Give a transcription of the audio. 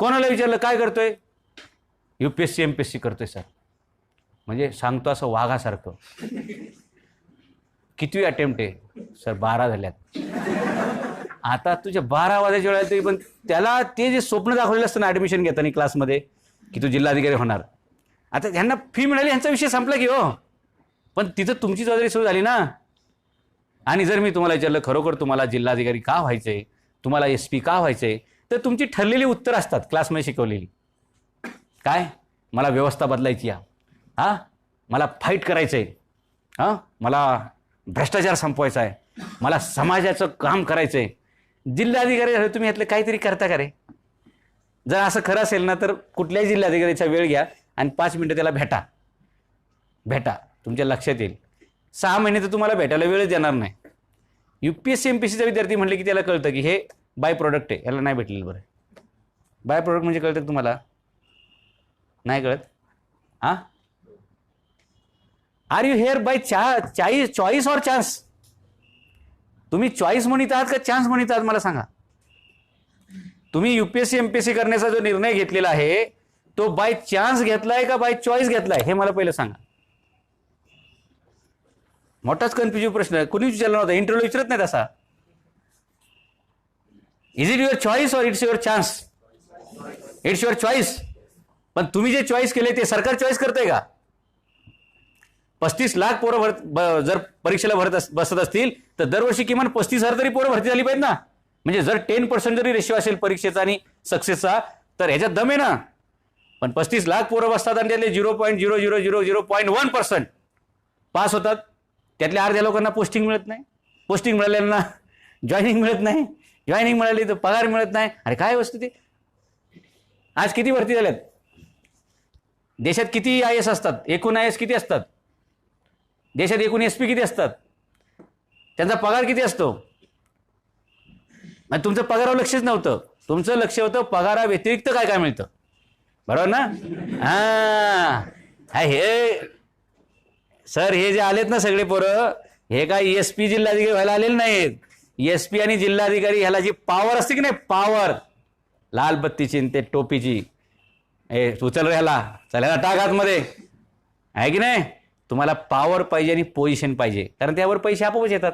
कोणाला विचारलं काय करतोय, UPSC MPSC करतोय सर. म्हणजे सांगतो असं वाघासारखं. कितवी अटेम्प्ट आहे सर, 12 झाल्यात. आता तुझ्या 12 वाजायच्या वेळेला तरी पण त्याला ते जे स्वप्न दाखवलेलं असतं ना ॲडमिशन घेताना क्लासमध्ये की तू जिल्हाधिकारी होणार, आता ह्यांना फी मिळाली ह्यांचा विषय संपला की हो. पण तिथं तुमची जबाबदारी सुरू झाली ना. आणि जर मी तुम्हाला विचारलं खरोखर तुम्हाला जिल्हाधिकारी का व्हायचंय, तुम्हाला SP का व्हायचंय, तर तुमची ठरलेली उत्तर असतात क्लासमध्ये शिकवलेली. काय, मला व्यवस्था बदलायची आहे, मला फाईट करायचं आहे, मला भ्रष्टाचार संपवायचा आहे, मला समाजाचं काम करायचं आहे. जिल्हाधिकारी झाले तुम्ही यातलं काहीतरी करता का रे? जर असं खरं असेल ना तर कुठल्याही जिल्हाधिकारीचा वेळ घ्या आणि 5 मिनिटं त्याला भेटा, तुमच्या लक्षात येईल. 6 महिने तर तुम्हाला भेटायला वेळच देणार नाही. UPSC MPSCचा विद्यार्थी म्हटले की त्याला कळतं की हे बाय प्रोडक्ट आहे, याला नाही भेटलेलं. बरं, बाय प्रोडक्ट म्हणजे कळतं तुम्हाला? नाही कळत? Are you here by choice or chance? तुम्ही चॉईस म्हणत आहात का चान्स म्हणत आहात मला सांगा. तुम्ही UPSC MPSC करण्याचा जो निर्णय घेतलेला आहे तो बाय चान्स घेतलाय का बाय चॉईस घेतलाय हे मला पहिलं सांगा. मोठाच कन्फ्युजिव्ह प्रश्न आहे, कुणी विचारला नव्हता, इंटरव्ह्यू विचारत नाही तसा. इज इट युअर चॉईस और it's your chance? It's your choice. पण तुम्ही जे चॉईस केले ते सरकार चॉईस करतंय का? 35 लाख पोरं जर परीक्षेला बसत असतील तर दरवर्षी किमान 35,000 तरी पोरं भरती झाली पाहिजे ना. म्हणजे जर 10% जरी रेशिओ असेल परीक्षेचा आणि सक्सेसचा तर ह्याच्यात दम आहे ना. पण 35 लाख पोरं बसतात आणि त्यातले 0.000001% पास होतात. त्यातल्या अर्ध्या लोकांना पोस्टिंग मिळत नाही, पोस्टिंग मिळालेल्यांना जॉईनिंग मिळत नाही, जॉईनिंग मिळाली तर पगार मिळत नाही. अरे काय वस्तू ती. आज किती भरती झाल्यात देशात? किती IAS असतात? एकूण IAS किती असतात देशात? एकूण SP किती असतात? त्यांचा पगार किती असतो? तुमचं पगारावर लक्षच नव्हतं, तुमचं लक्ष होतं पगारा व्यतिरिक्त काय काय मिळतं. बरोबर ना? हे सर हे जे आलेत ना सगळे पोरं, हे काय SP जिल्हाधिकारी व्हायला आलेले नाहीत. SP आणि जिल्हाधिकारी ह्याला जी पॉवर असते की नाही, पॉवर, लाल बत्तीची ते टोपीची, उचल ह्याला, चल ह्याला टाक आतमध्ये, आहे की नाही? तुम्हाला पॉवर पाहिजे आणि पोझिशन पाहिजे, कारण त्यावर पैसे आपोआपच येतात.